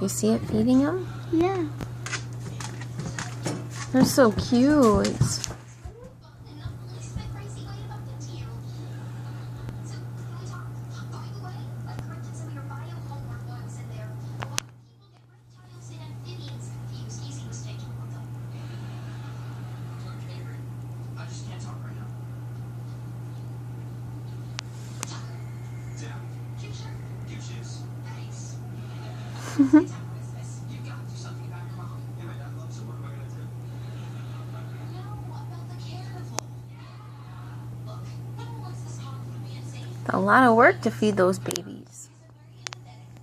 You see it feeding them? Yeah. They're so cute. A lot of work to feed those babies.